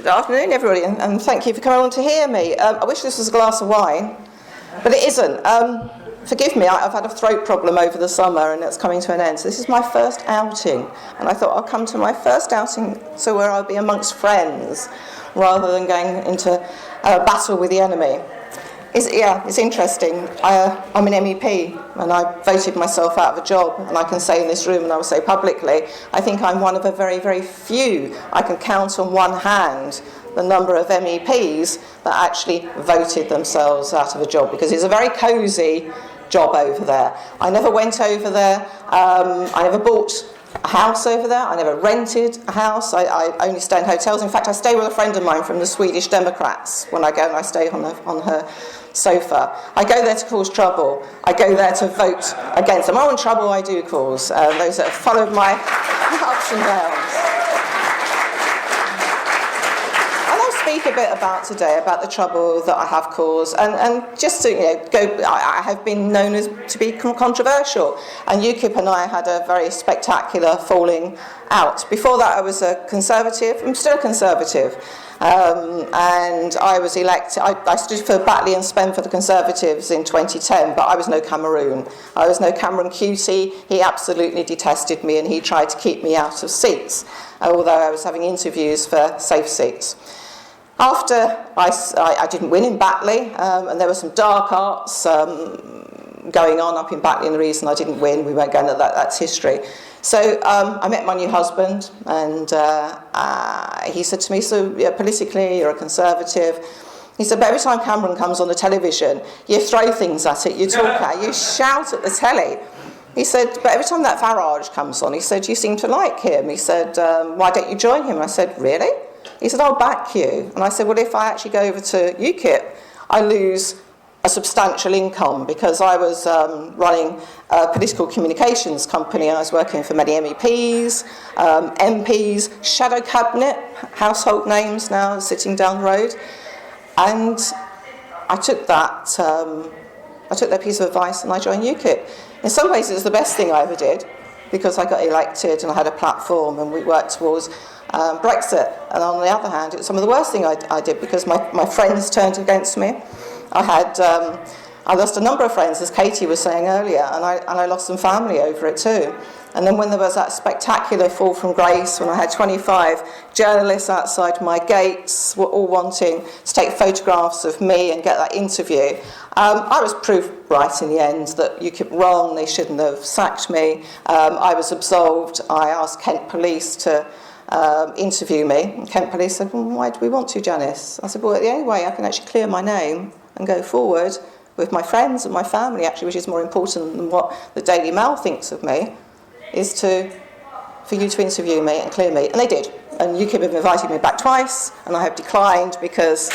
afternoon, everybody, and thank you for coming on to hear me. I wish this was a glass of wine, but it isn't. Forgive me, I've had a throat problem over the summer and it's coming to an end. So this is my first outing, and I thought I'll come to my first outing so where I'll be amongst friends rather than going into a battle with the enemy. It's interesting. I'm an MEP and I voted myself out of a job, and I can say in this room, and I will say publicly, I think I'm one of a very, very few. I can count on one hand the number of MEPs that actually voted themselves out of a job, because it's a very cosy job over there. I never went over there. I never bought a house over there. I never rented a house. I only stay in hotels. In fact, I stay with a friend of mine from the Swedish Democrats when I go, and I stay on her sofa. I go there to cause trouble. I go there to vote against them. I want trouble, I do cause. Those that have followed my ups and downs. And I'll speak a bit about today, about the trouble that I have caused, and just to I have been known to be controversial, and UKIP and I had a very spectacular falling out. Before that I was a Conservative. I'm still a Conservative. And I was elected. I stood for Batley and Spen for the Conservatives in 2010, but I was no Cameroon. I was no Cameron Cutie. He absolutely detested me, and he tried to keep me out of seats, although I was having interviews for safe seats. After I didn't win in Batley, and there were some dark arts going on up in Batley, and the reason I didn't win, we won't go into that, that's history. So I met my new husband, and he said to me, so politically you're a Conservative. He said, but every time Cameron comes on the television, you throw things at it, you talk at it, you shout at the telly. He said, but every time that Farage comes on, he said, you seem to like him. He said, why don't you join him? And I said, really? He said, I'll back you. And I said, well, if I actually go over to UKIP, I lose a substantial income, because I was running a political communications company, and I was working for many MEPs, MPs, shadow cabinet, household names now sitting down the road. And I took that piece of advice and I joined UKIP. In some ways it was the best thing I ever did, because I got elected and I had a platform and we worked towards Brexit. And on the other hand, it was some of the worst thing I did, because my friends turned against me. I lost a number of friends, as Katie was saying earlier, and I lost some family over it too. And then when there was that spectacular fall from grace, when I had 25 journalists outside my gates, were all wanting to take photographs of me and get that interview, I was proved right in the end that UKIP wrong, they shouldn't have sacked me. I was absolved. I asked Kent Police to interview me. And Kent Police said, well, why do we want to, Janice? I said, well, the only way I can actually clear my name and go forward with my friends and my family, actually, which is more important than what the Daily Mail thinks of me, is for you to interview me and clear me. And they did. And UKIP have invited me back twice, and I have declined because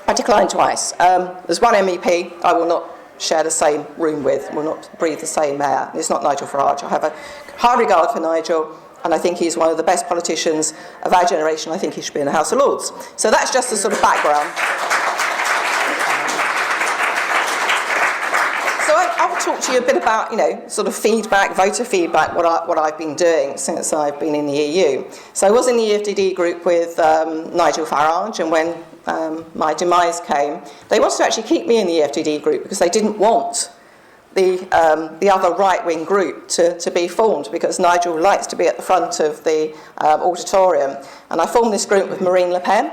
I declined twice. There's one MEP I will not share the same room with, will not breathe the same air. It's not Nigel Farage. I have a high regard for Nigel, and I think he's one of the best politicians of our generation. I think he should be in the House of Lords. So that's just the sort of background. So I will talk to you a bit about, sort of feedback, voter feedback, what I've been doing since I've been in the EU. So I was in the EFDD group with Nigel Farage, and when my demise came, they wanted to actually keep me in the EFDD group because they didn't want the other right-wing group to be formed, because Nigel likes to be at the front of the auditorium. And I formed this group with Marine Le Pen,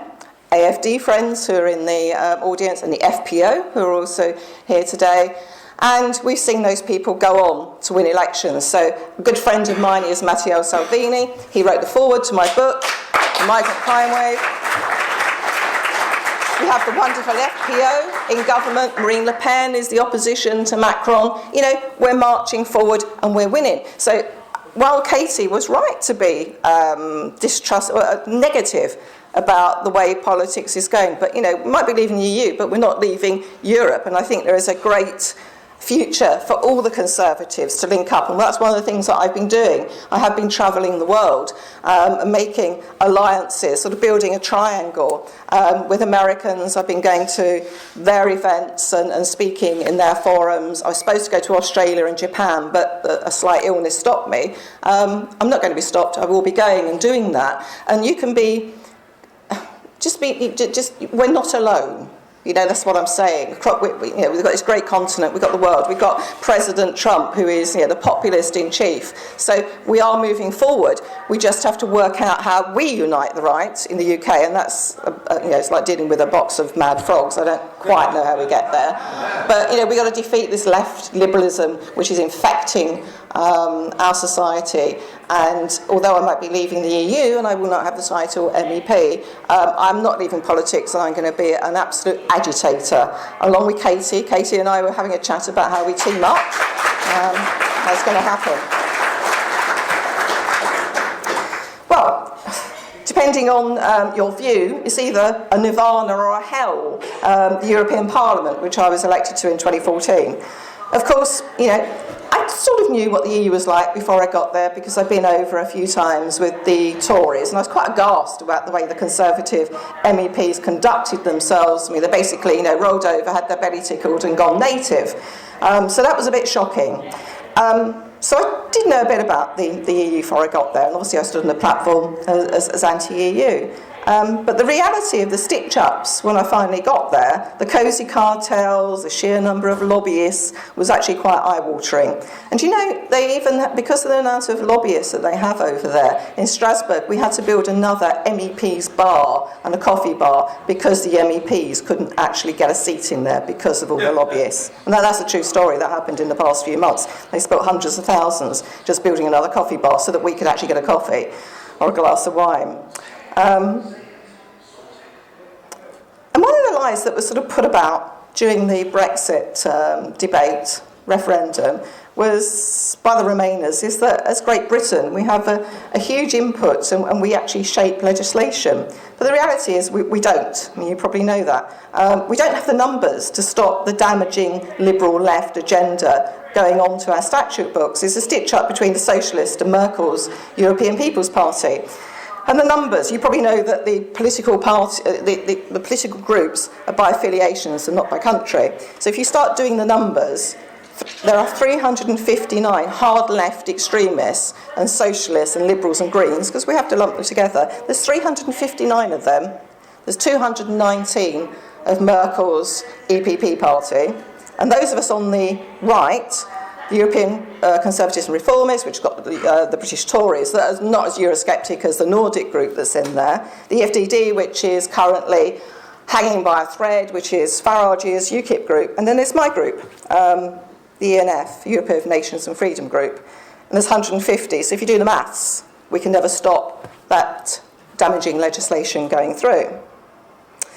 AFD friends who are in the audience, and the FPO who are also here today. And we've seen those people go on to win elections. So a good friend of mine is Matteo Salvini. He wrote the foreword to my book, The Migrant Crisis. We have the wonderful FPO in government. Marine Le Pen is the opposition to Macron. We're marching forward and we're winning. So while Katie was right to be negative about the way politics is going, but we might be leaving the EU, but we're not leaving Europe. And I think there is a great future for all the Conservatives to link up, and that's one of the things that I've been doing. I have been travelling the world and making alliances, sort of building a triangle with Americans. I've been going to their events and speaking in their forums. I was supposed to go to Australia and Japan, but a slight illness stopped me. I'm not going to be stopped. I will be going and doing that. And you can we're not alone. That's what I'm saying. We've got this great continent, we've got the world, we've got President Trump, who is the populist in chief. So we are moving forward. We just have to work out how we unite the right in the UK, and that's, it's like dealing with a box of mad frogs. I don't quite know how we get there. But, we've got to defeat this left liberalism, which is infecting our society. And although I might be leaving the EU and I will not have the title MEP, I'm not leaving politics, and I'm going to be an absolute agitator along with Katie. Katie and I were having a chat about how we team up. That's going to happen. Well, depending on your view, it's either a nirvana or a hell, the European Parliament, which I was elected to in 2014. Of course, I sort of knew what the EU was like before I got there, because I've been over a few times with the Tories, and I was quite aghast about the way the Conservative MEPs conducted themselves. They basically, rolled over, had their belly tickled and gone native. So that was a bit shocking. So I did know a bit about the EU before I got there, and obviously I stood on the platform as anti-EU. But the reality of the stitch-ups when I finally got there, the cosy cartels, the sheer number of lobbyists, was actually quite eye-watering. And they even, because of the amount of lobbyists that they have over there, in Strasbourg we had to build another MEP's bar and a coffee bar because the MEPs couldn't actually get a seat in there because of all the lobbyists. And that's a true story that happened in the past few months. They spent hundreds of thousands just building another coffee bar so that we could actually get a coffee or a glass of wine. And one of the lies that was sort of put about during the Brexit debate, referendum, was by the Remainers, is that as Great Britain we have a huge input and we actually shape legislation. But the reality is we don't. You probably know that. We don't have the numbers to stop the damaging liberal left agenda going on to our statute books. It's a stitch-up between the Socialist and Merkel's European People's Party. And the numbers, you probably know that the political the political groups are by affiliations and not by country. So if you start doing the numbers, there are 359 hard left extremists and socialists and liberals and greens, because we have to lump them together. There's 359 of them. There's 219 of Merkel's EPP party. And those of us on the right, the European Conservatives and Reformists, which got the British Tories, that are not as Eurosceptic as the Nordic group that's in there. The FDD, which is currently hanging by a thread, which is Farage's UKIP group. And then there's my group, the ENF, European Nations and Freedom Group. And there's 150. So if you do the maths, we can never stop that damaging legislation going through.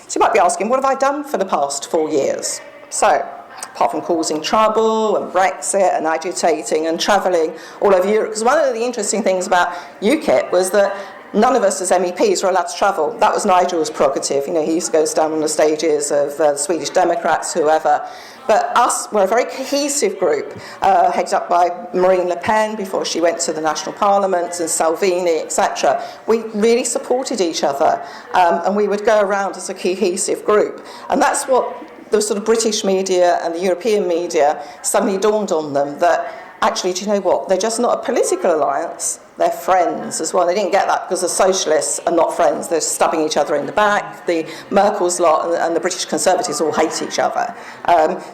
So you might be asking, what have I done for the past 4 years? So, apart from causing trouble and Brexit and agitating and travelling all over Europe, because one of the interesting things about UKIP was that none of us as MEPs were allowed to travel. That was Nigel's prerogative. He used to go stand on the stages of the Swedish Democrats, whoever. But us, we're a very cohesive group, headed up by Marine Le Pen before she went to the National Parliament, and Salvini, etc. We really supported each other, and we would go around as a cohesive group. And that's what the sort of British media and the European media suddenly dawned on them, that actually, do you know what? They're just not a political alliance, they're friends as well. They didn't get that because the socialists are not friends. They're stabbing each other in the back. The Merkel's lot and the British Conservatives all hate each other.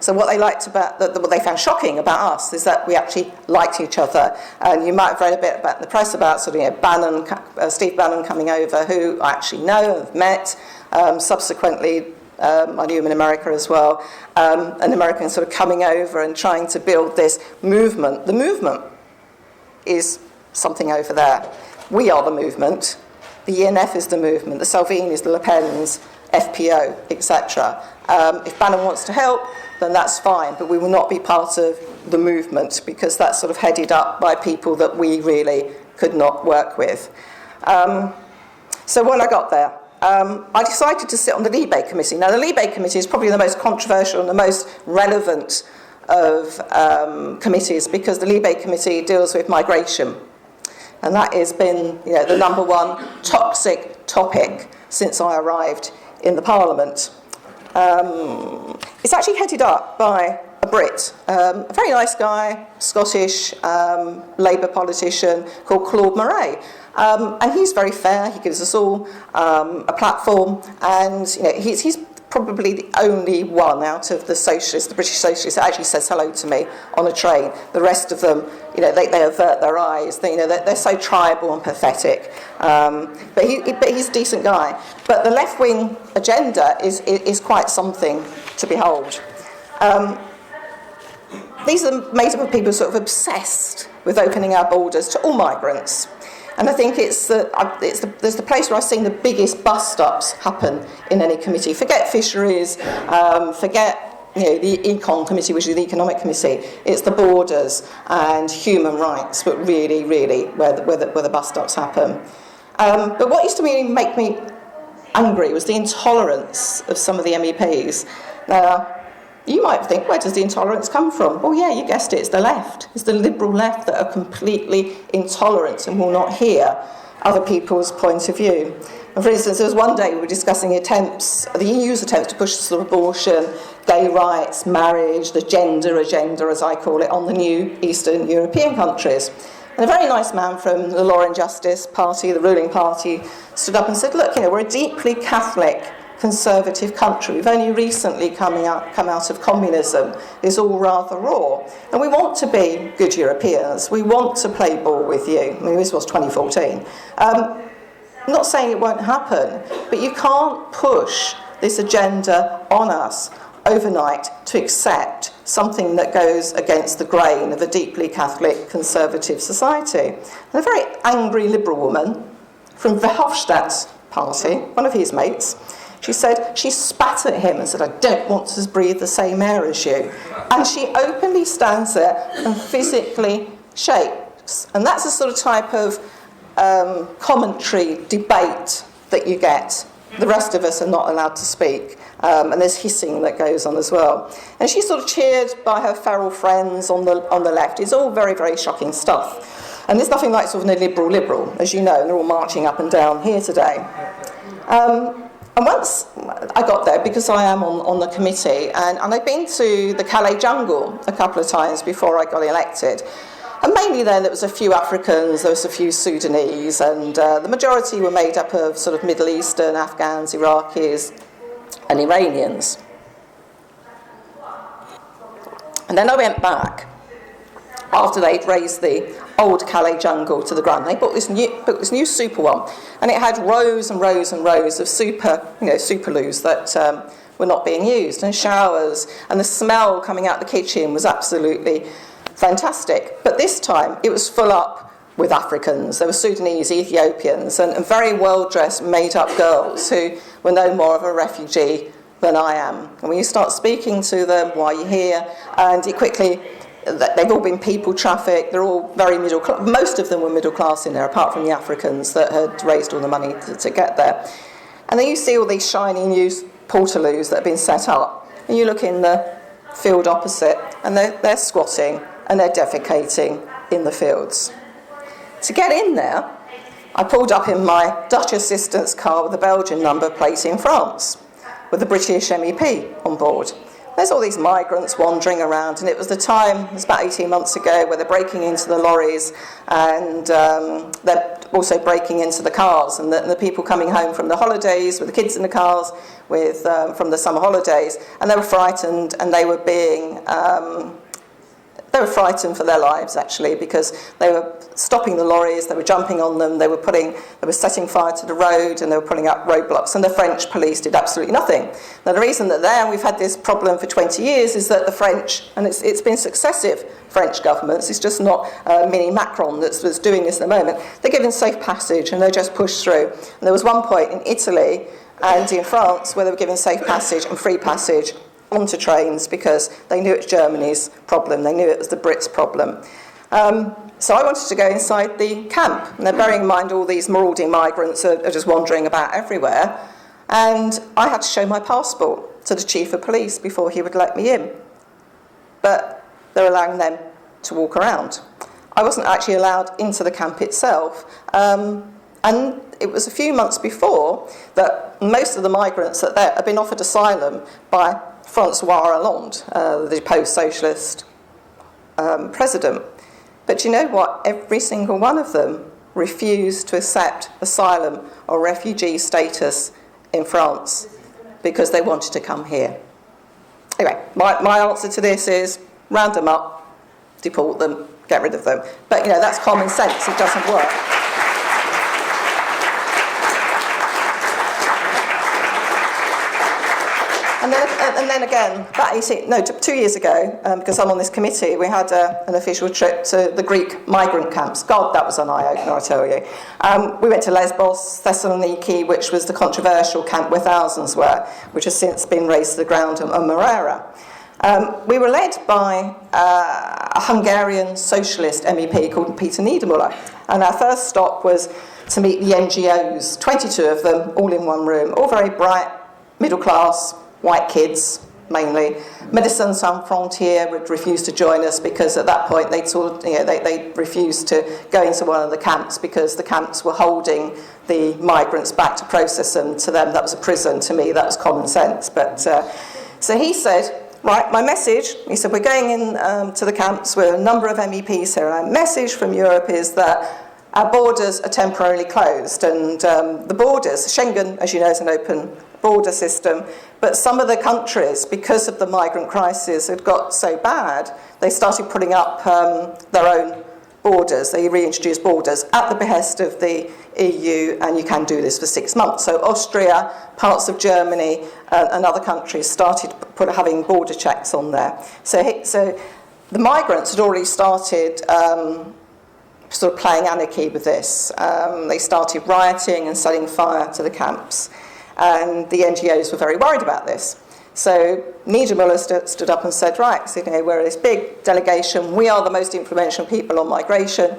So what they liked about, what they found shocking about us is that we actually liked each other. And you might have read a bit about in the press about sort of, Steve Bannon coming over, who I actually know and have met. Subsequently, I knew him in America as well, an American sort of coming over and trying to build this movement. The movement is something over there. We are the movement. The ENF is the movement. The Salvinis, the Le Pens, FPO, etc. If Bannon wants to help, then that's fine, but we will not be part of the movement because that's sort of headed up by people that we really could not work with. So when I got there, I decided to sit on the Libe committee. Now, the Libe committee is probably the most controversial and the most relevant of committees, because the Libe Committee deals with migration. And that has been, the number one toxic topic since I arrived in the Parliament. It's actually headed up by a Brit, a very nice guy, Scottish Labour politician called Claude Moray. And he's very fair. He gives us all a platform, and he's probably the only one out of the socialists, the British socialists, that actually says hello to me on a train. The rest of them, they avert their eyes. They're so tribal and pathetic. But he's a decent guy. But the left-wing agenda is quite something to behold. These are made up of people sort of obsessed with opening our borders to all migrants. And I think there's the place where I've seen the biggest bust-ups happen in any committee. Forget fisheries, forget the Econ Committee, which is the Economic Committee. It's the borders and human rights, but really, really, where the bust-ups happen. But what used to really make me angry was the intolerance of some of the MEPs. Now, you might think, where does the intolerance come from? Well, yeah, you guessed it, it's the left. It's the liberal left that are completely intolerant and will not hear other people's point of view. And for instance, there was one day we were discussing the EU's attempts to push sort of abortion, gay rights, marriage, the gender agenda, as I call it, on the new Eastern European countries. And a very nice man from the Law and Justice Party, the ruling party, stood up and said, look, we're a deeply Catholic conservative country. We've only recently come out of communism. It's all rather raw. And we want to be good Europeans. We want to play ball with you. I mean, this was 2014. I'm not saying it won't happen, but you can't push this agenda on us overnight to accept something that goes against the grain of a deeply Catholic conservative society. And a very angry liberal woman from Verhofstadt's party, one of his mates, she said, she spat at him and said, I don't want to breathe the same air as you. And she openly stands there and physically shakes. And that's the sort of type of commentary, debate that you get. The rest of us are not allowed to speak. And there's hissing that goes on as well. And she's sort of cheered by her feral friends on the left. It's all very, very shocking stuff. And there's nothing like sort of a liberal, as you know, and they're all marching up and down here today. And once I got there, because I am on the committee, and I'd been to the Calais jungle a couple of times before I got elected. And mainly there was a few Africans, there was a few Sudanese, and the majority were made up of sort of Middle Eastern, Afghans, Iraqis, and Iranians. And then I went back after they'd raised the old Calais jungle to the ground. They bought this new super one, and it had rows and rows and rows of super loos that were not being used, and showers, and the smell coming out the kitchen was absolutely fantastic. But this time it was full up with Africans. There were Sudanese, Ethiopians, and very well-dressed, made-up girls who were no more of a refugee than I am. And when you start speaking to them, why are you here? And it quickly, they've all been people trafficked, they're all very middle class. Most of them were middle class in there, apart from the Africans that had raised all the money to get there. And then you see all these shiny new portaloos that have been set up, and you look in the field opposite, and they're squatting and they're defecating in the fields. To get in there, I pulled up in my Dutch assistant's car with a Belgian number plate in France, with a British MEP on board. There's all these migrants wandering around, and it was about 18 months ago, where they're breaking into the lorries, and they're also breaking into the cars, and the people coming home from the holidays with the kids in the cars from the summer holidays, and they were frightened, and they were frightened for their lives, actually, because they were stopping the lorries, they were jumping on them, they were setting fire to the road, and they were putting up roadblocks, and the French police did absolutely nothing. Now, the reason that we've had this problem for 20 years is that the French, and it's been successive French governments, it's just not mini Macron that's doing this at the moment, they're given safe passage, and they just push through. And there was one point in Italy and in France where they were given safe passage and free passage onto trains, because they knew it's Germany's problem, they knew it was the Brits' problem. So I wanted to go inside the camp, and bearing in mind all these marauding migrants are just wandering about everywhere, and I had to show my passport to the chief of police before he would let me in. but they're allowing them to walk around. I wasn't actually allowed into the camp itself, and it was a few months before that most of the migrants that there had been offered asylum by Francois Hollande, the post-socialist president. But do you know what? Every single one of them refused to accept asylum or refugee status in France because they wanted to come here. Anyway, my answer to this is round them up, deport them, get rid of them. But, that's common sense. It doesn't work. And then again, 2 years ago, because I'm on this committee, we had an official trip to the Greek migrant camps. God, that was an eye-opener, I tell you. We went to Lesbos, Thessaloniki, which was the controversial camp where thousands were, which has since been razed to the ground, and Moreira. We were led by a Hungarian socialist MEP called Peter Niedermüller, and our first stop was to meet the NGOs, 22 of them, all in one room, all very bright, middle class, white kids, mainly. Médecins Sans Frontières would refuse to join us because at that point they refused to go into one of the camps because the camps were holding the migrants back to process them. To them, that was a prison. To me, that was common sense. But so he said, right, my message, he said, we're going in to the camps with a number of MEPs here. Our message from Europe is that our borders are temporarily closed. And the borders, Schengen, as you know, is an open border system, but some of the countries, because of the migrant crisis, had got so bad, they started putting up their own borders. They reintroduced borders at the behest of the EU, and you can do this for 6 months. So Austria, parts of Germany, and other countries started having border checks on there. So the migrants had already started sort of playing anarchy with this. They started rioting and setting fire to the camps. And the NGOs were very worried about this. So Niedermüller stood up and said, right, so, we're this big delegation, we are the most influential people on migration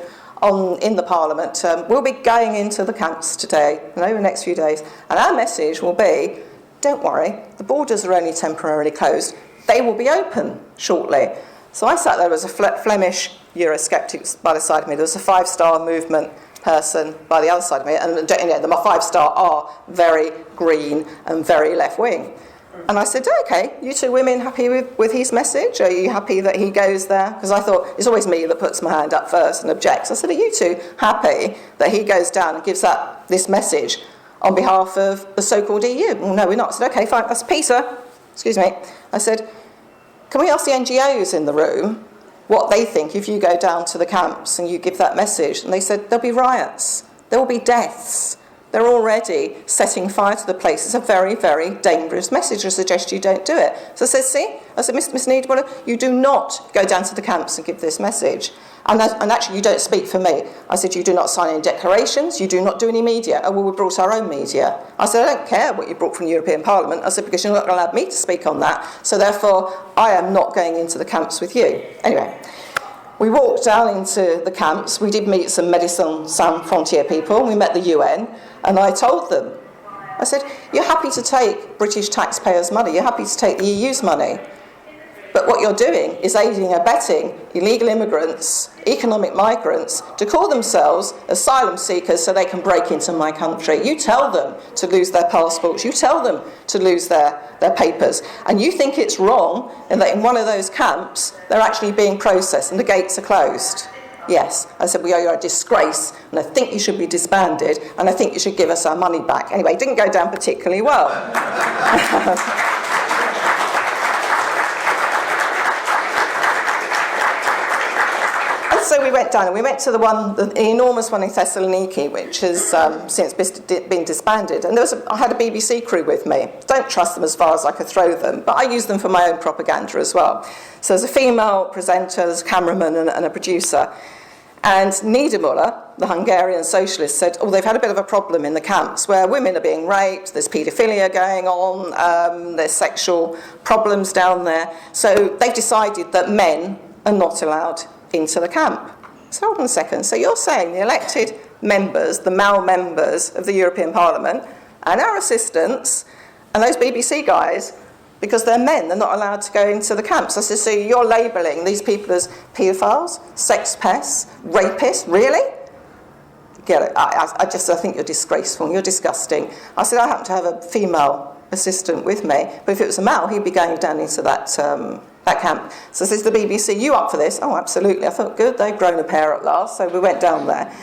in the Parliament. We'll be going into the camps today, over the next few days, and our message will be, don't worry, the borders are only temporarily closed, they will be open shortly. So I sat there as a Flemish Eurosceptic by the side of me. There was a five-star movement person by the other side of me, and the five-star are very green and very left-wing. And I said, okay, you two women happy with his message? Are you happy that he goes there? Because I thought, it's always me that puts my hand up first and objects. I said, are you two happy that he goes down and gives this message on behalf of the so-called EU? Well, no, we're not. I said, okay, fine. I said, Peter, excuse me. I said, can we ask the NGOs in the room what they think if you go down to the camps and you give that message? And they said, there'll be riots, there will be deaths. They're already setting fire to the place. It's a very, very dangerous message. I suggest you don't do it. So I said, see? I said, Miss Niedermüller, you do not go down to the camps and give this message. And actually, you don't speak for me. I said, you do not sign any declarations, you do not do any media. Oh, well, we brought our own media. I said, I don't care what you brought from the European Parliament. I said, because you're not going to allow me to speak on that. So therefore, I am not going into the camps with you. Anyway, we walked down into the camps. We did meet some Médecins Sans Frontières people. We met the UN. And I told them, I said, you're happy to take British taxpayers' money. You're happy to take the EU's money. But what you're doing is aiding and abetting illegal immigrants, economic migrants, to call themselves asylum seekers so they can break into my country. You tell them to lose their passports. You tell them to lose their papers. And you think it's wrong and that in one of those camps, they're actually being processed and the gates are closed. Yes. I said, well, you're a disgrace, and I think you should be disbanded, and I think you should give us our money back. Anyway, it didn't go down particularly well. So we went down, and we went to the enormous one in Thessaloniki, which has since been disbanded. And I had a BBC crew with me. Don't trust them as far as I could throw them, but I use them for my own propaganda as well. So there's a female presenter, there's a cameraman, and a producer. And Niedermüller, the Hungarian socialist, said, they've had a bit of a problem in the camps where women are being raped, there's paedophilia going on, there's sexual problems down there. So they've decided that men are not allowed into the camp. So hold on a second. So you're saying the elected members, the male members of the European Parliament, and our assistants, and those BBC guys, because they're men. They're not allowed to go into the camps. I said, so you're labelling these people as paedophiles, sex pests, rapists? Really? Get it? I think you're disgraceful. You're disgusting. I said, I happen to have a female assistant with me, but if it was a male, he'd be going down into that camp. So says the BBC, you up for this? Oh, absolutely. I thought, good, they've grown a pair at last. So we went down there.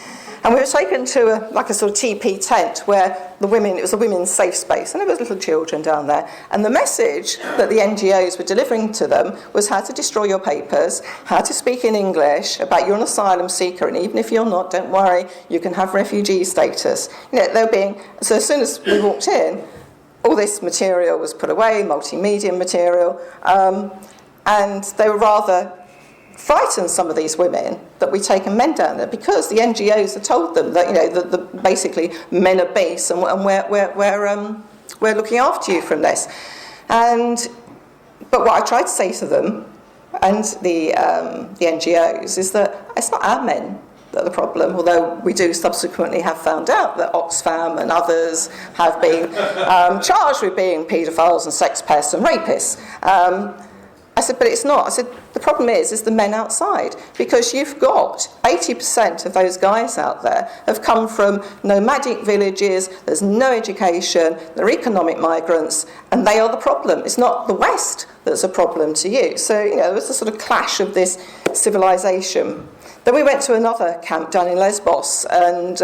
And we were taken to a sort of TP tent where it was a women's safe space, and there was little children down there. And the message that the NGOs were delivering to them was how to destroy your papers, how to speak in English, about you're an asylum seeker, and even if you're not, don't worry, you can have refugee status. So as soon as we walked in, all this material was put away, multimedia material, and they were rather frighten some of these women that we've taken men down there because the NGOs have told them that that basically men are base and we're looking after you from this. But what I tried to say to them and the NGOs is that it's not our men that are the problem, although we do subsequently have found out that Oxfam and others have been charged with being paedophiles and sex pests and rapists. I said, but it's not. I said, the problem is the men outside, because you've got 80% of those guys out there have come from nomadic villages, there's no education, they're economic migrants, and they are the problem. It's not the West that's a problem to you. So, there was a sort of clash of this civilization. Then we went to another camp down in Lesbos, and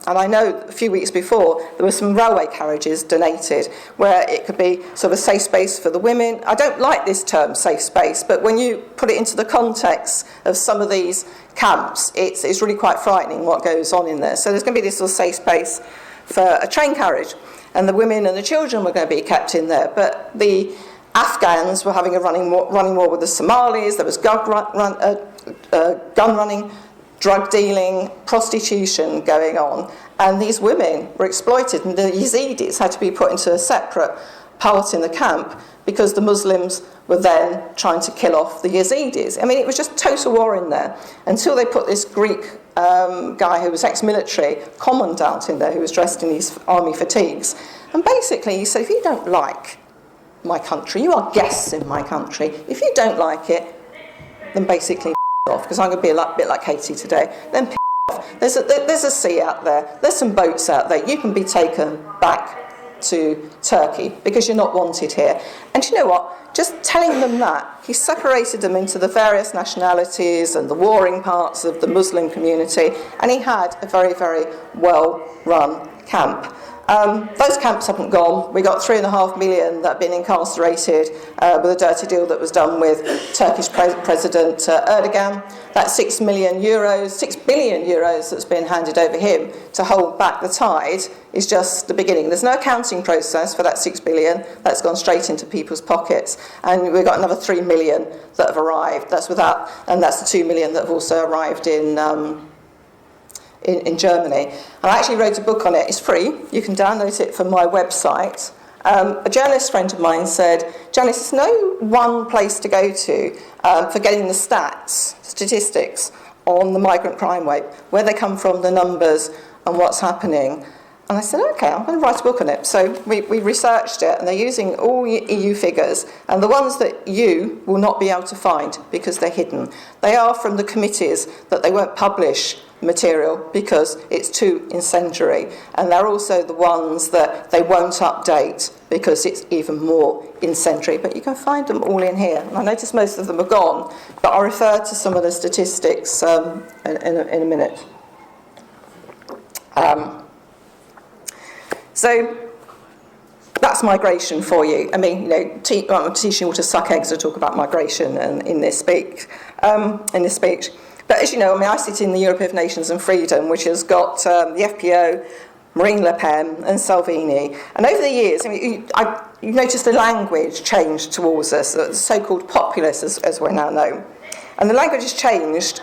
I know a few weeks before there were some railway carriages donated where it could be sort of a safe space for the women. I don't like this term, safe space, but when you put it into the context of some of these camps, it's really quite frightening what goes on in there. So there's going to be this sort of safe space for a train carriage, and the women and the children were going to be kept in there, but the Afghans were having a running war with the Somalis. There was gun running, drug dealing, prostitution going on, and these women were exploited, and the Yazidis had to be put into a separate part in the camp because the Muslims were then trying to kill off the Yazidis. I mean, it was just total war in there until they put this Greek guy who was ex-military commandant in there who was dressed in these army fatigues, and basically he said, if you don't like my country, you are guests in my country, if you don't like it, then basically off, because I'm going to be a bit like Katie today, then off. There's a sea out there, there's some boats out there, you can be taken back to Turkey because you're not wanted here. And you know what, just telling them that, he separated them into the various nationalities and the warring parts of the Muslim community, and he had a very, very well run camp. Those camps haven't gone. We got 3.5 million that have been incarcerated with a dirty deal that was done with Turkish President Erdogan. That 6 billion euros that's been handed over him to hold back the tide is just the beginning. There's no accounting process for that 6 billion. That's gone straight into people's pockets. And we've got another 3 million that have arrived. That's the 2 million that have also arrived in Germany. And I actually wrote a book on it. It's free. You can download it from my website. A journalist friend of mine said, Janice, there's no one place to go to for getting the statistics on the migrant crime rate, where they come from, the numbers, and what's happening. And I said, okay, I'm going to write a book on it. So we researched it, and they're using all EU figures, and the ones that you will not be able to find because they're hidden. They are from the committees that they won't publish material because it's too incendiary, and they're also the ones that they won't update because it's even more incendiary, but you can find them all in here. And I notice most of them are gone, but I'll refer to some of the statistics in a minute. So that's migration for you. I mean, I'm teaching you all to suck eggs to talk about migration in this speech. But as you know, I sit in the Europe of Nations and Freedom, which has got the FPO, Marine Le Pen, and Salvini. And over the years, you notice the language changed towards us, the so-called populists, as we're now known. And the language has changed.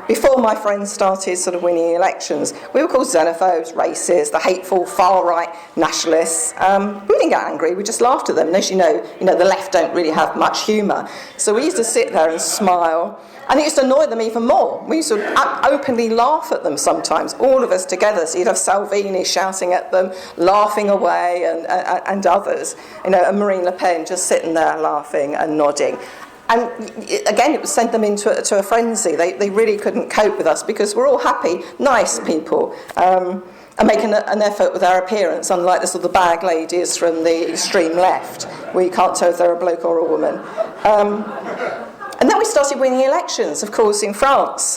Before my friends started sort of winning elections, we were called xenophobes, racists, the hateful far-right nationalists. We didn't get angry, we just laughed at them. And as you know, the left don't really have much humour. So we used to sit there and smile, and it used to annoy them even more. We used to openly laugh at them sometimes, all of us together. So you'd have Salvini shouting at them, laughing away, and others. And Marine Le Pen just sitting there laughing and nodding. And again, it would send them into a frenzy. They really couldn't cope with us because we're all happy, nice people, and making an effort with our appearance, unlike the sort of bag ladies from the extreme left, where you can't tell if they're a bloke or a woman. And then we started winning elections, of course, in France.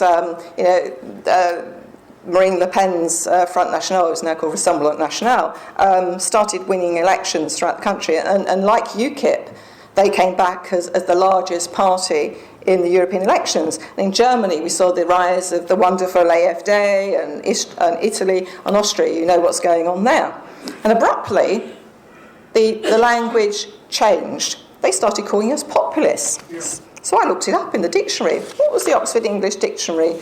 Marine Le Pen's Front National, it was now called Rassemblement National, started winning elections throughout the country. And like UKIP, they came back as the largest party in the European elections. And in Germany, we saw the rise of the wonderful AfD, and Italy and Austria. You know what's going on there. And abruptly, the language changed. They started calling us populists. So I looked it up in the dictionary. What was the Oxford English Dictionary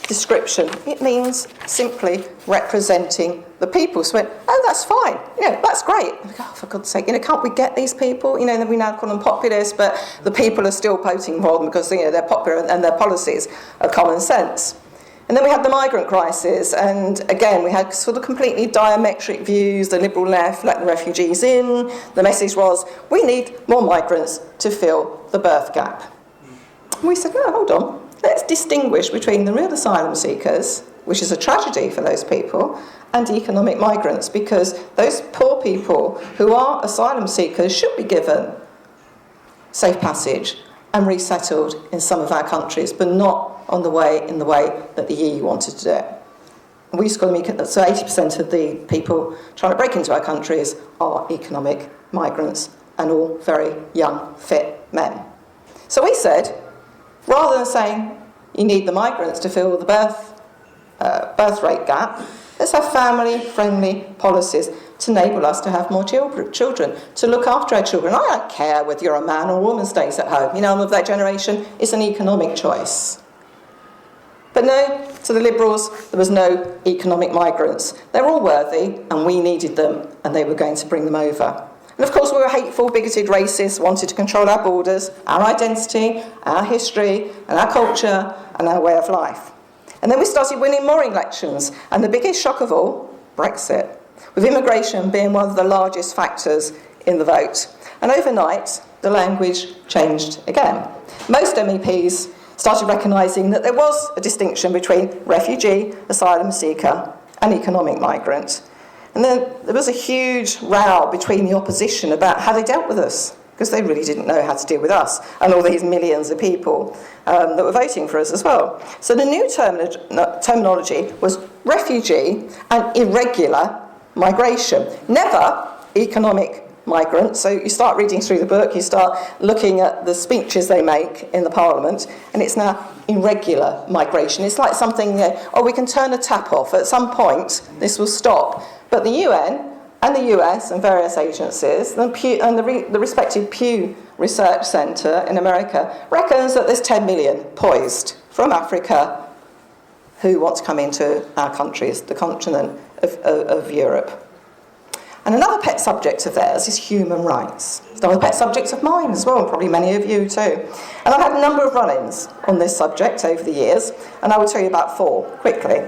description? It means simply representing the people. So I went, oh, that's fine. That's great. I go, oh, for God's sake, can't we get these people? We now call them populists, but the people are still voting for them because they're popular and their policies are common sense. And then we had the migrant crisis, and again we had sort of completely diametric views. The liberal left let the refugees in. The message was, we need more migrants to fill the birth gap. And we said, no, hold on. Let's distinguish between the real asylum seekers, which is a tragedy for those people, and economic migrants, because those poor people who are asylum seekers should be given safe passage and resettled in some of our countries, but not in the way that the EU wanted to do it. And we used to call them, so 80% of the people trying to break into our countries are economic migrants, and all very young, fit men. So we said, rather than saying you need the migrants to fill the birth rate gap, let's have family-friendly policies to enable us to have more children, to look after our children. I don't care whether you're a man or a woman stays at home. I'm of that generation. It's an economic choice. But no, to the Liberals, there was no economic migrants. They're all worthy, and we needed them, and they were going to bring them over. And of course, we were hateful, bigoted, racists, wanted to control our borders, our identity, our history, and our culture, and our way of life. And then we started winning more elections, and the biggest shock of all, Brexit, with immigration being one of the largest factors in the vote. And overnight, the language changed again. Most MEPs started recognising that there was a distinction between refugee, asylum seeker, and economic migrant. And then there was a huge row between the opposition about how they dealt with us, because they really didn't know how to deal with us and all these millions of people that were voting for us as well. So the new terminology was refugee and irregular migration, never economic migrant. So you start reading through the book, you start looking at the speeches they make in the Parliament, and it's now irregular migration. It's like something, we can turn a tap off. At some point, this will stop. But the UN and the US and various agencies, and the respective Pew Research Centre in America, reckons that there's 10 million poised from Africa who want to come into our countries, the continent of Europe. And another pet subject of theirs is human rights. It's another pet subject of mine as well, and probably many of you too. And I've had a number of run-ins on this subject over the years, and I will tell you about 4 quickly.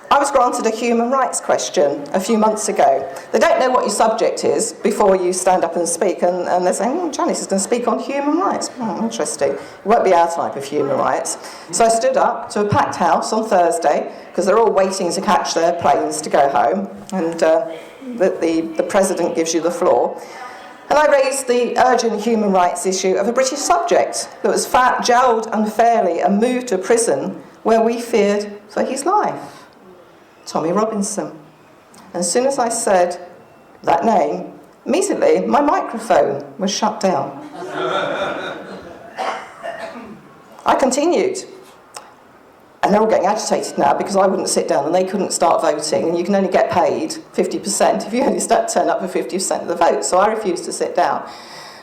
I was granted a human rights question a few months ago. They don't know what your subject is before you stand up and speak, and they're saying, Janice is going to speak on human rights. Interesting. It won't be our type of human rights. So I stood up to a packed house on Thursday, because they're all waiting to catch their planes to go home, and the president gives you the floor. And I raised the urgent human rights issue of a British subject that was jailed unfairly and moved to a prison where we feared for his life. Tommy Robinson. And as soon as I said that name, immediately my microphone was shut down. I continued. And they're all getting agitated now because I wouldn't sit down and they couldn't start voting, and you can only get paid 50% if you only turn up for 50% of the vote. So I refused to sit down.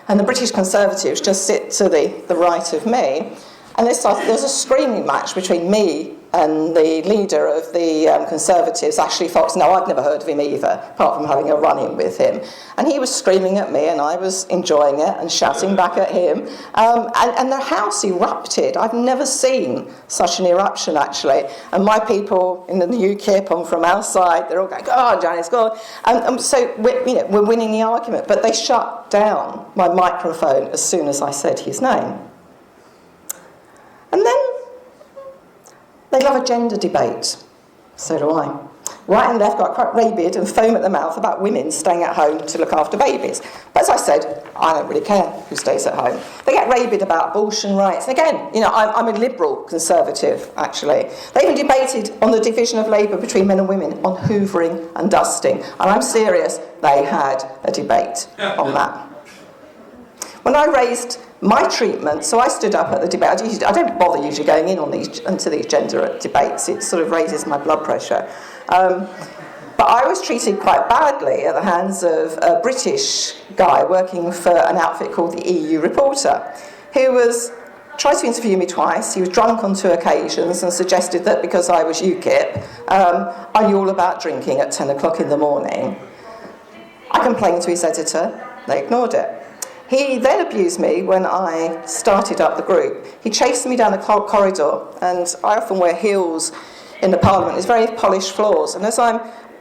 and the British Conservatives just sit to the right of me. And there was a screaming match between me and the leader of the Conservatives, Ashley Fox. No, I've never heard of him either, apart from having a run-in with him. And he was screaming at me, and I was enjoying it and shouting back at him. And the house erupted. I've never seen such an eruption, actually. And my people in the UKIP, I'm from outside, they're all going, "Go on, Janice, go on." And so we're winning the argument. But they shut down my microphone as soon as I said his name. And then they love a gender debate. So do I. Right and left got quite rabid and foam at the mouth about women staying at home to look after babies. But as I said, I don't really care who stays at home. They get rabid about abortion rights. And again, I'm a liberal conservative, actually. They even debated on the division of labour between men and women on hoovering and dusting. And I'm serious, they had a debate on that. When I raised my treatment, so I stood up at the debate. I don't bother usually going into these gender debates. It sort of raises my blood pressure. But I was treated quite badly at the hands of a British guy working for an outfit called the EU Reporter, who tried to interview me twice. He was drunk on 2 occasions and suggested that because I was UKIP, I knew all about drinking at 10 o'clock in the morning. I complained to his editor. They ignored it. He then abused me when I started up the group. He chased me down the corridor, and I often wear heels in the Parliament. It's very polished floors, and as I'm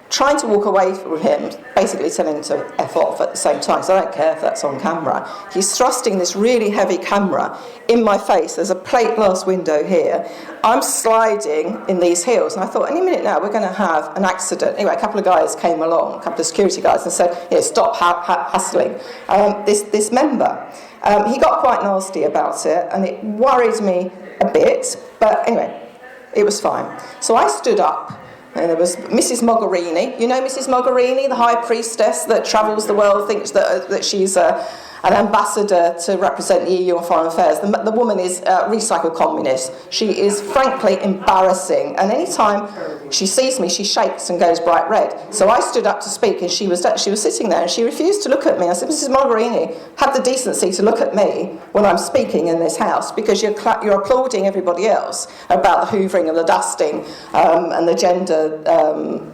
trying to walk away from him, basically telling him to F off at the same time, so I don't care if that's on camera, he's thrusting this really heavy camera in my face. There's a plate glass window here. I'm sliding in these heels, and I thought, any minute now, we're going to have an accident. Anyway, a couple of guys came along, a couple of security guys, and said, stop hassling this member. He got quite nasty about it, and it worried me a bit, but anyway, it was fine. So I stood up, and there was Mrs. Mogherini. You know Mrs. Mogherini, the high priestess that travels the world, thinks that she's an ambassador to represent the EU on foreign affairs. The woman is a recycled communist. She is frankly embarrassing, and any time she sees me, she shakes and goes bright red. So I stood up to speak, and she was sitting there, and she refused to look at me. I said, Mrs. Mogherini, have the decency to look at me when I'm speaking in this house, because you're applauding everybody else about the hoovering and the dusting and the gender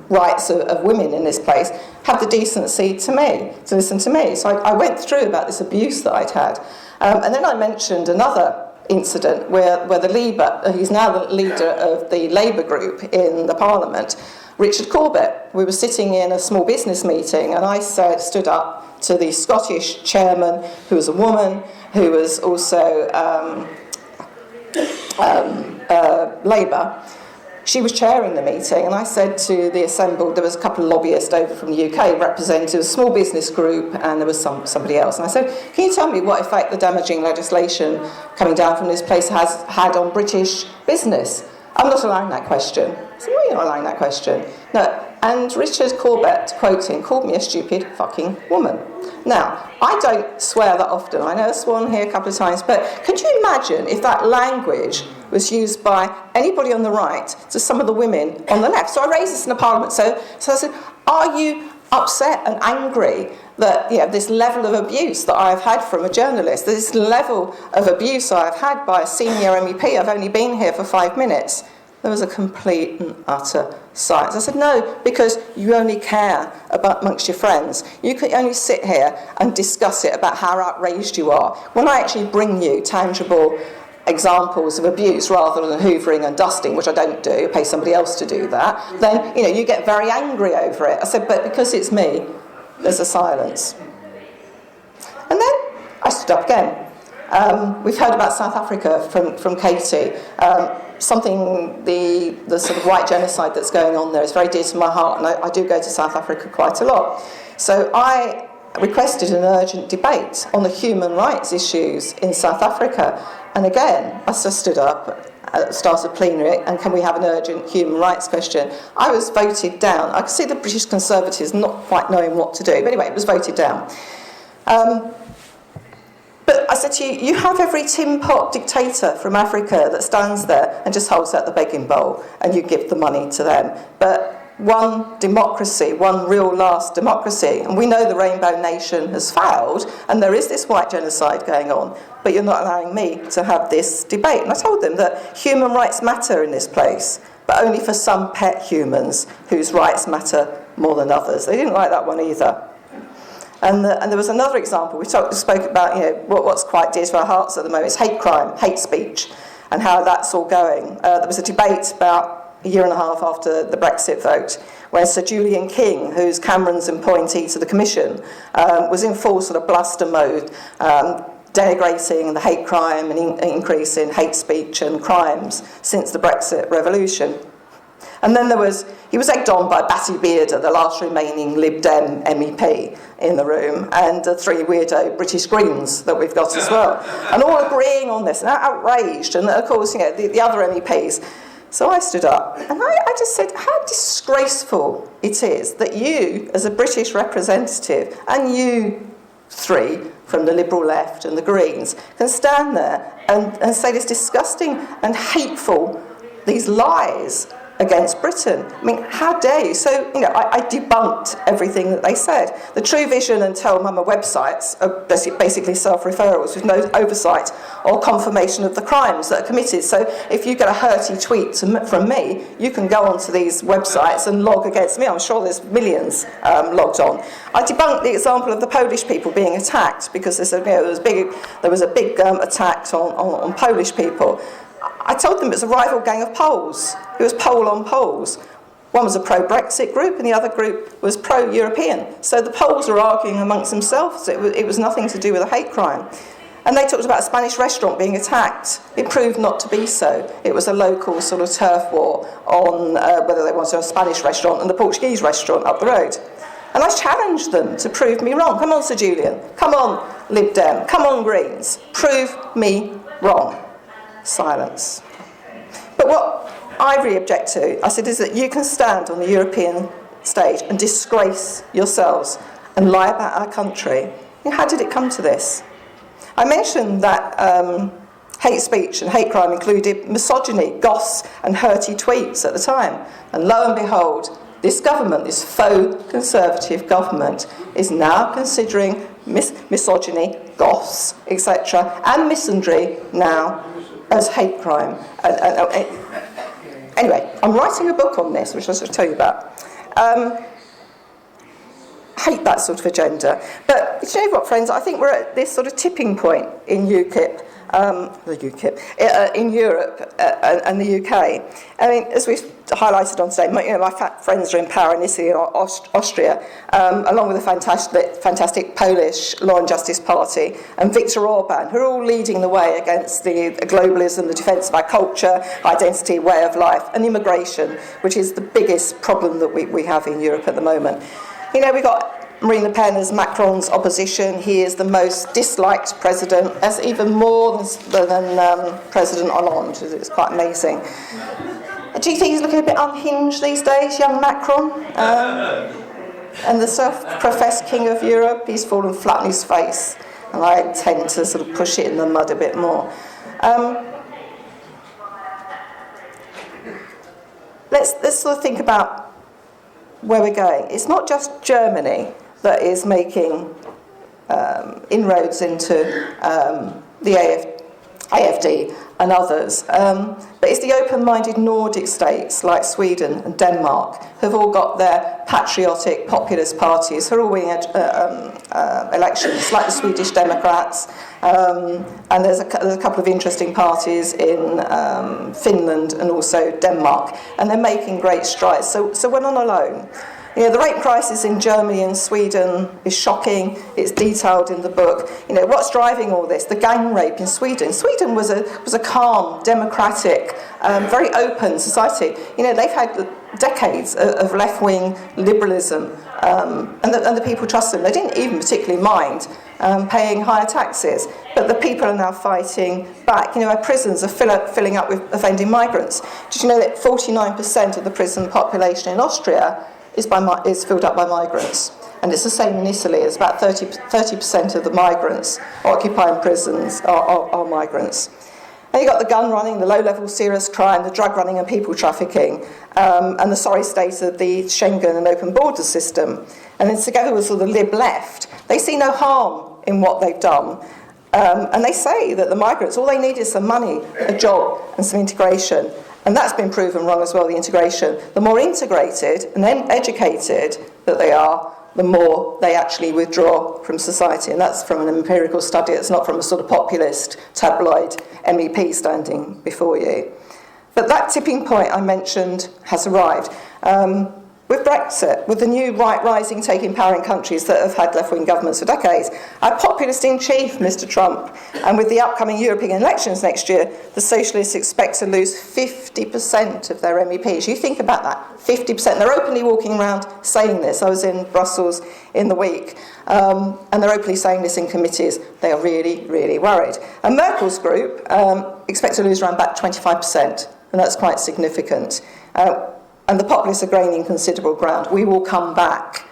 rights of women in this place. Have the decency to listen to me. So I went through about this abuse that I'd had. And then I mentioned another incident where the Labour, he's now the leader of the Labour group in the Parliament, Richard Corbett. We were sitting in a small business meeting, and I stood up to the Scottish chairman, who was a woman, who was also Labour. She was chairing the meeting, and I said to the assembled, there was a couple of lobbyists over from the UK, represented a small business group, and there was somebody else. And I said, can you tell me what effect the damaging legislation coming down from this place has had on British business? I'm not allowing that question. I said, why are you not allowing that question? No. And Richard Corbett, quoting, called me a stupid fucking woman. Now, I don't swear that often. I know I've sworn here a couple of times, but could you imagine if that language was used by anybody on the right to some of the women on the left? So I raised this in the Parliament. So I said, are you upset and angry that this level of abuse that I've had from a journalist, this level of abuse I've had by a senior MEP, I've only been here for 5 minutes? There was a complete and utter silence. I said, no, because you only care about amongst your friends. You can only sit here and discuss it about how outraged you are. When I actually bring you tangible examples of abuse rather than hoovering and dusting, which I don't do, pay somebody else to do that, then you get very angry over it. I said, but because it's me, there's a silence. And then I stood up again. We've heard about South Africa from Katie. Something, the sort of white genocide that's going on there is very dear to my heart, and I do go to South Africa quite a lot. So I requested an urgent debate on the human rights issues in South Africa. And again, I stood up at the start of plenary, and can we have an urgent human rights question? I was voted down. I could see the British Conservatives not quite knowing what to do, but anyway, it was voted down. But I said to you, you have every tin pot dictator from Africa that stands there and just holds out the begging bowl, and you give the money to them. But one democracy, one real last democracy. And we know the Rainbow Nation has failed, and there is this white genocide going on, but you're not allowing me to have this debate. And I told them that human rights matter in this place, but only for some pet humans whose rights matter more than others. They didn't like that one either. And there was another example. We spoke about, what's quite dear to our hearts at the moment is hate crime, hate speech, and how that's all going. There was a debate about a year and a half after the Brexit vote, where Sir Julian King, who's Cameron's appointee to the Commission, was in full sort of bluster mode, denigrating the hate crime and increase in hate speech and crimes since the Brexit revolution. And then he was egged on by Batty Bearder, the last remaining Lib Dem MEP in the room, and the three weirdo British Greens that we've got as well. And all agreeing on this, and outraged, and of course, the other MEPs. So I stood up, and I just said, how disgraceful it is that you, as a British representative, and you three from the Liberal left and the Greens, can stand there and say this disgusting and hateful, these lies against Britain. I mean, how dare you? So, I debunked everything that they said. The True Vision and Tell Mama websites are basically self-referrals with no oversight or confirmation of the crimes that are committed. So if you get a hurty tweet from me, you can go onto these websites and log against me. I'm sure there's millions logged on. I debunked the example of the Polish people being attacked because there was a big attack on Polish people. I told them it was a rival gang of Poles. It was Pole on Poles. One was a pro-Brexit group and the other group was pro-European. So the Poles were arguing amongst themselves. It was nothing to do with a hate crime. And they talked about a Spanish restaurant being attacked. It proved not to be so. It was a local sort of turf war on whether they wanted a Spanish restaurant and the Portuguese restaurant up the road. And I challenged them to prove me wrong. Come on, Sir Julian. Come on, Lib Dem. Come on, Greens. Prove me wrong. Silence. But what I really object to, I said, is that you can stand on the European stage and disgrace yourselves and lie about our country. How did it come to this? I mentioned that hate speech and hate crime included misogyny, goss and hurty tweets at the time. And lo and behold, this government, this faux conservative government, is now considering misogyny, goss, etc., and misandry now as hate crime. Anyway, I'm writing a book on this, which I'll just tell you about. Hate that sort of agenda. But you know what, friends? I think we're at this sort of tipping point in UKIP, in Europe and the UK. I mean, as we've highlighted on today, my friends are in power in Italy and Austria, along with the fantastic Polish Law and Justice Party and Viktor Orban, who are all leading the way against the globalism, the defence of our culture, identity, way of life, and immigration, which is the biggest problem that we have in Europe at the moment. We've got Marine Le Pen as Macron's opposition. He is the most disliked president, as even more than President Hollande. It's quite amazing. Do you think he's looking a bit unhinged these days, young Macron? And the self-professed king of Europe, he's fallen flat on his face. And I tend to sort of push it in the mud a bit more. Let's sort of think about where we're going. It's not just Germany that is making inroads into the AFD and others, but it's the open-minded Nordic states like Sweden and Denmark who've all got their patriotic populist parties who are all winning elections, like the Swedish Democrats, and there's a couple of interesting parties in Finland and also Denmark, and they're making great strides. So we're not alone. The rape crisis in Germany and Sweden is shocking. It's detailed in the book. What's driving all this? The gang rape in Sweden. Sweden was a calm, democratic, very open society. They've had decades of left-wing liberalism, and the people trust them. They didn't even particularly mind paying higher taxes, but the people are now fighting back. Our prisons are filling up with offending migrants. Did you know that 49% of the prison population in Austria is filled up by migrants? And it's the same in Italy. It's about 30% of the migrants occupying prisons are migrants. And you've got the gun running, the low-level serious crime, the drug running and people trafficking, and the sorry state of the Schengen and open border system. And then together with sort of the Lib left, they see no harm in what they've done. And they say that the migrants, all they need is some money, a job, and some integration. And that's been proven wrong as well, the integration. The more integrated and then educated that they are, the more they actually withdraw from society. And that's from an empirical study. It's not from a sort of populist, tabloid MEP standing before you. But that tipping point I mentioned has arrived. With Brexit, with the new right rising taking power in countries that have had left-wing governments for decades, our populist in chief, Mr. Trump, and with the upcoming European elections next year, the socialists expect to lose 50% of their MEPs. You think about that, 50%. They're openly walking around saying this. I was in Brussels in the week, and they're openly saying this in committees. They are really, really worried. And Merkel's group expect to lose around about 25%, and that's quite significant. And the populists are gaining considerable ground. We will come back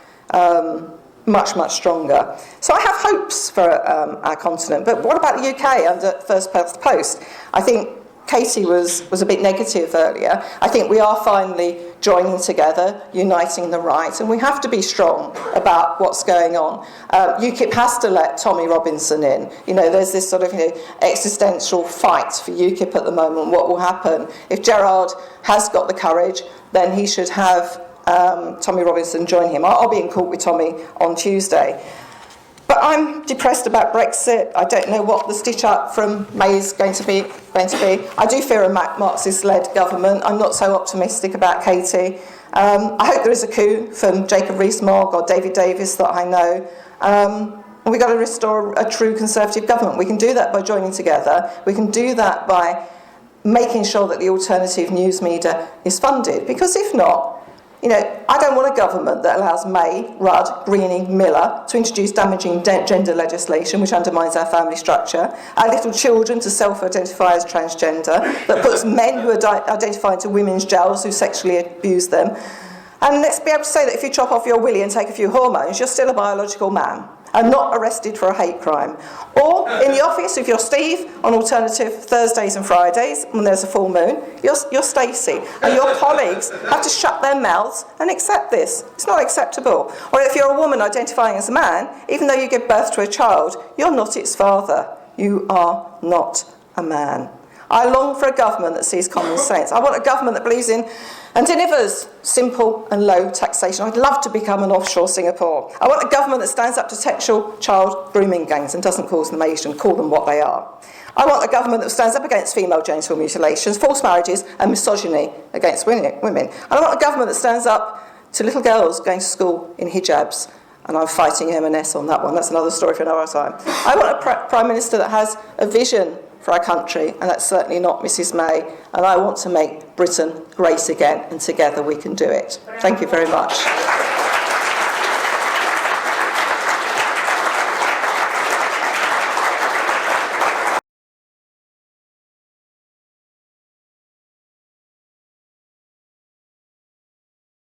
much, much stronger. So I have hopes for our continent. But what about the UK under First Past the Post? I think Katie was a bit negative earlier. I think we are finally joining together, uniting the right, and we have to be strong about what's going on. UKIP has to let Tommy Robinson in. You know, there's this sort of existential fight for UKIP at the moment. What will happen? If Gerard has got the courage, then he should have Tommy Robinson join him. I'll be in court with Tommy on Tuesday. But I'm depressed about Brexit. I don't know what the stitch-up from May is going to be. I do fear a Marxist-led government. I'm not so optimistic about Katie. I hope there is a coup from Jacob Rees-Mogg or David Davis that I know. And we've got to restore a true Conservative government. We can do that by joining together. We can do that by making sure that the alternative news media is funded. Because if not, I don't want a government that allows May, Rudd, Greening, Miller to introduce damaging gender legislation which undermines our family structure, our little children to self-identify as transgender, that puts men who identify into women's jails who sexually abuse them. And let's be able to say that if you chop off your willy and take a few hormones, you're still a biological man and not arrested for a hate crime. Or in the office, if you're Steve, on alternative Thursdays and Fridays, when there's a full moon, you're Stacey. And your colleagues have to shut their mouths and accept this. It's not acceptable. Or if you're a woman identifying as a man, even though you give birth to a child, you're not its father. You are not a man. I long for a government that sees common sense. I want a government that believes in and delivers simple and low taxation. I'd love to become an offshore Singapore. I want a government that stands up to sexual child grooming gangs and doesn't call them Asian, call them what they are. I want a government that stands up against female genital mutilations, forced marriages and misogyny against women. And I want a government that stands up to little girls going to school in hijabs. And I'm fighting M&S on that one. That's another story for another time. I want a Prime Minister that has a vision for our country, and that's certainly not Mrs May. And I want to make Britain great again, and together we can do it. Thank you very much.